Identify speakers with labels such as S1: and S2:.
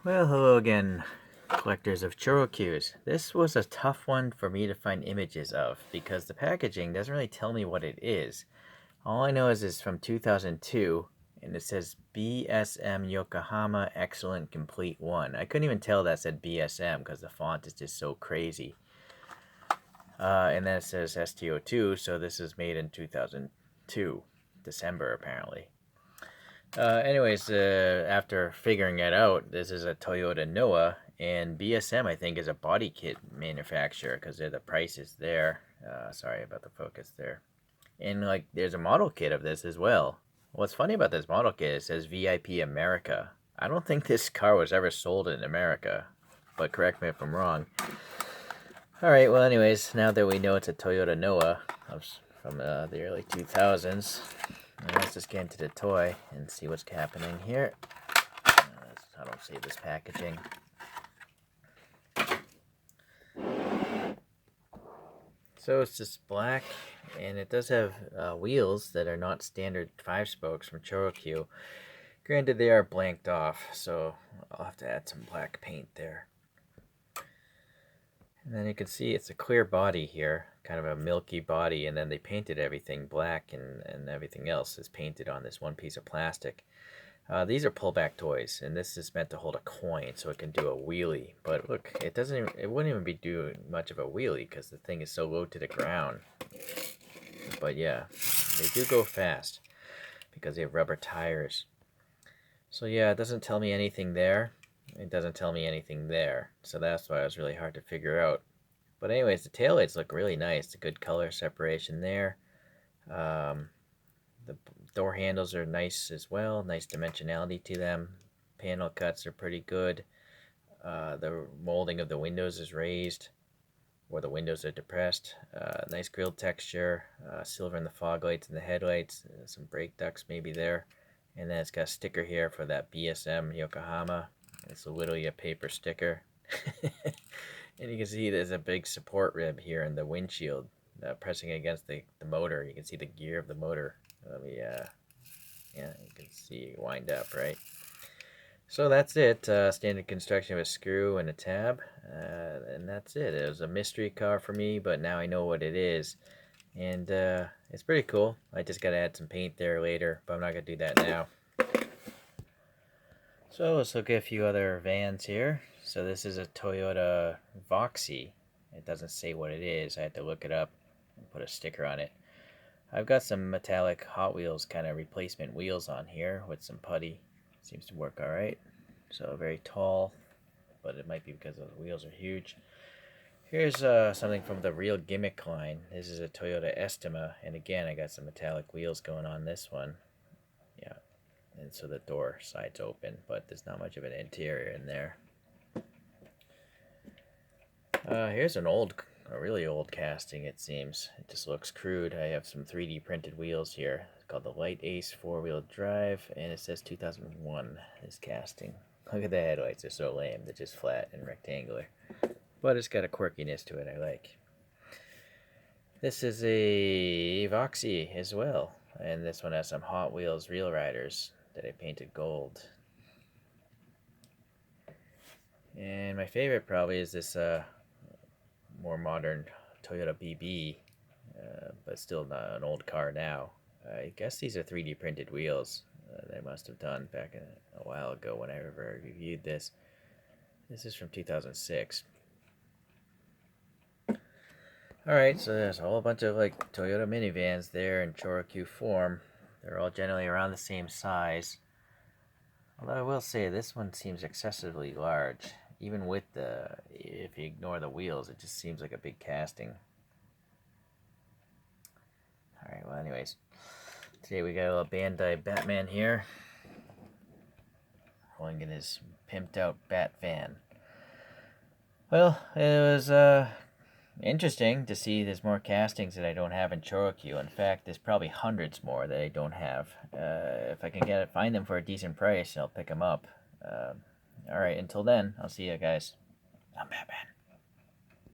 S1: Well, hello again, collectors of Choro-Qs. This was a tough one for me to find images of because the packaging doesn't really tell me what it is. All I know is it's from 2002 and it says BSM Yokohama Excellent Complete 1. I couldn't even tell that said BSM because the font is just so crazy. And then it says STO2, so this is made in 2002, December apparently. Anyways, after figuring it out, this is a Toyota Noah, and BSM I think is a body kit manufacturer because the price is there. Sorry about the focus there. And like, there's a model kit of this as well. What's funny about this model kit, it says VIP America. I don't think this car was ever sold in America, but correct me if I'm wrong. Alright, well anyways, now that we know it's a Toyota Noah from the early 2000s, let's just get into the toy and see what's happening here. I don't see this packaging. So it's just black, and it does have wheels that are not standard 5-spokes from Choro-Q. Granted, they are blanked off, so I'll have to add some black paint there. And then you can see it's a clear body here, kind of a milky body, and then they painted everything black, and everything else is painted on this one piece of plastic. These are pullback toys, and this is meant to hold a coin so it can do a wheelie. But look, it wouldn't even be doing much of a wheelie because the thing is so low to the ground. But yeah, they do go fast because they have rubber tires. So yeah, it doesn't tell me anything there. It doesn't tell me anything there. So that's why it was really hard to figure out. But anyways, the taillights look really nice. A good color separation there. The door handles are nice as well. Nice dimensionality to them. Panel cuts are pretty good. The molding of the windows is raised, or the windows are depressed. Nice grille texture. Silver in the fog lights and the headlights. Some brake ducts maybe there. And then it's got a sticker here for that BSM Yokohama. It's literally a paper sticker. And you can see there's a big support rib here in the windshield pressing against the motor. You can see the gear of the motor. Let me, yeah, you can see it wind up, right? So that's it. Standard construction of a screw and a tab. And that's it. It was a mystery car for me, but now I know what it is. And it's pretty cool. I just got to add some paint there later, but I'm not going to do that now. So let's look at a few other vans here. So this is a Toyota Voxy. It doesn't say what it is. I had to look it up and put a sticker on it. I've got some metallic Hot Wheels kind of replacement wheels on here with some putty. Seems to work alright. So very tall, but it might be because the wheels are huge. Here's something from the Real Gimmick line. This is a Toyota Estima, and again I got some metallic wheels going on this one. Yeah, and so the door side's open, but there's not much of an interior in there. Here's a really old casting, it seems. It just looks crude. I have some 3D printed wheels here. It's called the Light Ace 4-wheel drive, and it says 2001 is casting. Look at the headlights, they're so lame. They're just flat and rectangular. But it's got a quirkiness to it I like. This is a Voxy as well, and this one has some Hot Wheels Real Riders that I painted gold. And my favorite probably is this more modern Toyota BB, but still not an old car now. I guess these are 3D printed wheels they must have done back a while ago when I reviewed this. This is from 2006. Alright, so there's a whole bunch of like Toyota minivans there in Choro-Q form. They're all generally around the same size. Although I will say this one seems excessively large. Even with if you ignore the wheels, it just seems like a big casting. Alright, well anyways. Today we got a little Bandai Batman here. Rolling in his pimped out Bat van. Well, it was interesting to see there's more castings that I don't have in Choro-Q. In fact, there's probably hundreds more that I don't have. If I can find them for a decent price, I'll pick them up. Alright, until then, I'll see you guys. I'm Batman.